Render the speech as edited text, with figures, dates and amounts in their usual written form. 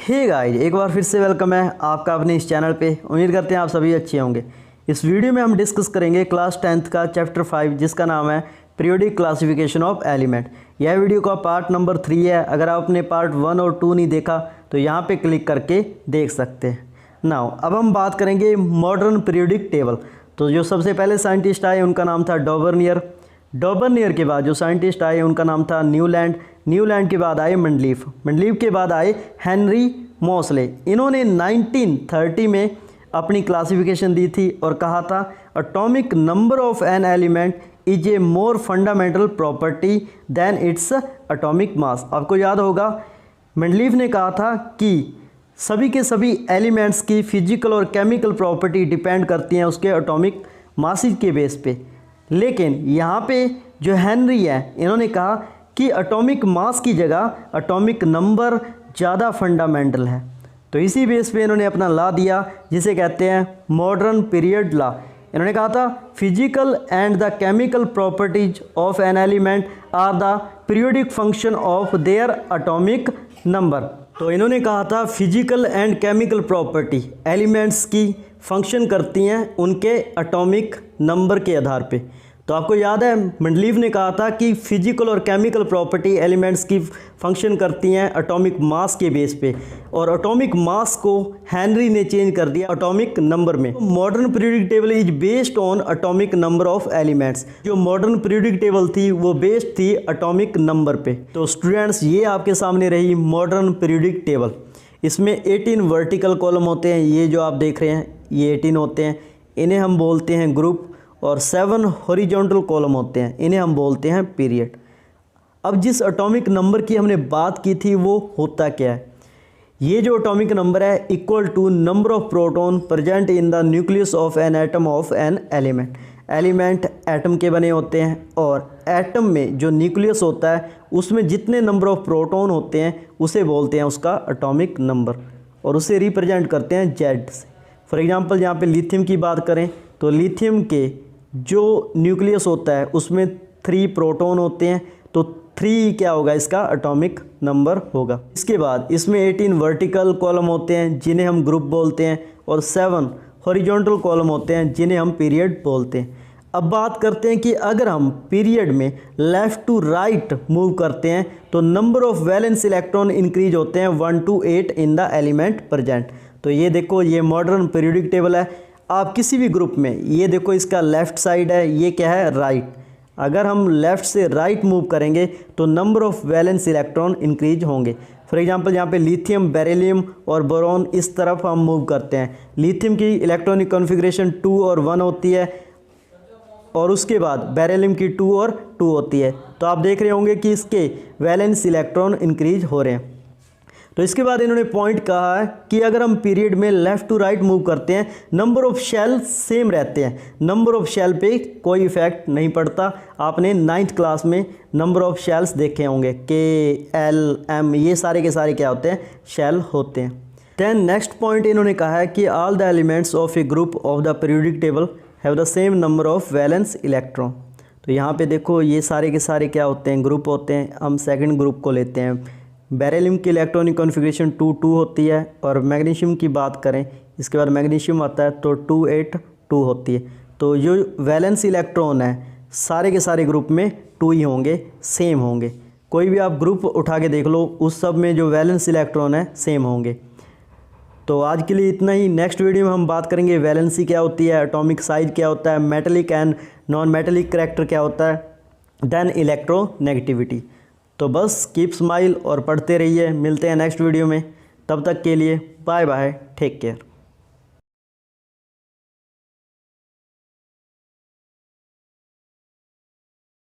Hey guys, एक बार फिर से वेलकम है आपका अपने इस चैनल पे। उम्मीद करते हैं आप सभी अच्छे होंगे। इस वीडियो में हम डिस्कस करेंगे क्लास 10th का चैप्टर 5 जिसका नाम है पीरियोडिक क्लासिफिकेशन ऑफ एलिमेंट। यह वीडियो का पार्ट नंबर 3 है। अगर आपने पार्ट 1 और 2 नहीं देखा तो यहाँ पे क्लिक करके देख सकते हैं। नाउ अब हम बात करेंगे मॉडर्न पीरियोडिक टेबल। तो जो सबसे पहले साइंटिस्ट आए उनका नाम था डॉबर्नियर। डॉबर्नियर के बाद जो साइंटिस्ट आए उनका नाम था न्यूलैंड। न्यूलैंड के बाद आए मंडलीफ। मंडलीफ के बाद आए हेनरी मोसले। इन्होंने 1930 में अपनी क्लासिफिकेशन दी थी और कहा था atomic number of an element is a more fundamental property than its atomic mass. आपको याद होगा मंडलीफ ने कहा था कि सभी के सभी एलिमेंट्स की फिजिकल और केमिकल प्रॉपर्टी डिपेंड करती हैं उसके एटॉमिक मासेज के बेस पे। लेकिन यहाँ पे जो हेनरी है इन्होंने कहा कि एटॉमिक मास की जगह एटॉमिक नंबर ज़्यादा फंडामेंटल है। तो इसी बेस पे इन्होंने अपना लॉ दिया जिसे कहते हैं मॉडर्न पीरियड लॉ। इन्होंने कहा था physical and the chemical properties of an element are the periodic function of their atomic number. तो इन्होंने कहा था physical and chemical property elements की फंक्शन करती हैं उनके एटॉमिक नंबर के आधार पे। तो आपको याद है मंडलीफ ने कहा था कि फिजिकल और केमिकल प्रॉपर्टी एलिमेंट्स की फंक्शन करती हैं एटॉमिक मास के बेस पे, और एटॉमिक मास को हेनरी ने चेंज कर दिया एटॉमिक नंबर में। Modern periodic table is based on atomic number of elements. जो मॉडर्न पीरियोडिक टेबल थी वो बेस्ड थी एटॉमिक नंबर पे। तो स्टूडेंट्स ये आपके सामने रही मॉडर्न पीरियोडिक टेबल। इसमें 18 वर्टिकल कॉलम होते हैं, ये जो आप देख रहे हैं ये 18 होते हैं, इन्हें हम बोलते हैं ग्रुप। और 7 हॉरिजॉन्टल कॉलम होते हैं, इन्हें हम बोलते हैं पीरियड। अब जिस एटॉमिक नंबर की हमने बात की थी वो होता क्या है? ये जो एटॉमिक नंबर है equal to number of proton present in the nucleus of an atom of an element. Element atom के बने होते हैं और एटम में जो न्यूक्लियस होता है उसमें जितने नंबर ऑफ प्रोटॉन होते हैं उसे बोलते हैं उसका एटॉमिक नंबर, और उसे रिप्रेजेंट करते हैं जेड से। फॉर एग्जांपल यहाँ पे लिथियम की बात करें तो लिथियम के जो न्यूक्लियस होता है उसमें 3 प्रोटॉन होते हैं, तो 3 क्या होगा इसका एटॉमिक नंबर होगा। इसके बाद इसमें 18 वर्टिकल कॉलम होते हैं जिन्हें हम ग्रुप बोलते हैं, और 7 हॉरिजॉन्टल कॉलम होते हैं जिन्हें हम पीरियड बोलते हैं। अब बात करते हैं कि अगर हम पीरियड में लेफ़्ट टू राइट मूव करते हैं तो number of valence electron increase होते हैं 1 to 8 in the element present. तो ये देखो ये मॉडर्न पीरियोडिक टेबल है। आप किसी भी ग्रुप में ये देखो इसका लेफ़्ट साइड है, ये क्या है राइट। अगर हम लेफ़्ट से राइट मूव करेंगे तो number of valence electron increase होंगे। फॉर एग्जांपल यहाँ पे लिथियम, बेरिलियम और बोरॉन इस तरफ हम मूव करते हैं। लिथियम की इलेक्ट्रॉनिक कॉन्फ़िगरेशन 2 और 1 होती है, और उसके बाद बेरिलियम की 2 और 2 होती है। तो आप देख रहे होंगे कि इसके वैलेंस इलेक्ट्रॉन इंक्रीज हो रहे हैं। तो इसके बाद इन्होंने पॉइंट कहा है कि अगर हम पीरियड में लेफ़्ट टू राइट मूव करते हैं नंबर ऑफ शेल सेम रहते हैं, नंबर ऑफ शेल पे कोई इफेक्ट नहीं पड़ता। आपने 9th क्लास में नंबर ऑफ शेल्स देखे होंगे, KLM, ये सारे के सारे क्या होते हैं शेल होते हैं। देन नेक्स्ट पॉइंट इन्होंने कहा है कि all the elements of A group of the periodic table have the same number of valence electron. तो यहाँ पे देखो ये सारे के सारे क्या होते हैं ग्रुप होते हैं। हम सेकेंड ग्रुप को लेते हैं। बेरिलियम की इलेक्ट्रॉनिक कॉन्फ़िगरेशन 2 होती है, और मैग्नीशियम की बात करें इसके बाद मैग्नीशियम आता है तो 2 होती है। तो जो वैलेंस इलेक्ट्रॉन है सारे के सारे ग्रुप में 2 ही होंगे, सेम होंगे। कोई भी आप ग्रुप उठा के देख लो उस सब में जो वैलेंस इलेक्ट्रॉन है सेम होंगे। तो आज के लिए इतना ही। नेक्स्ट वीडियो में हम बात करेंगे वैलेंसी क्या होती है, एटॉमिक साइज क्या होता है, metallic and non metallic character क्या होता है, देन इलेक्ट्रोनेगेटिविटी। तो बस कीप स्माइल और पढ़ते रहिए। मिलते हैं नेक्स्ट वीडियो में, तब तक के लिए बाय बाय, टेक केयर।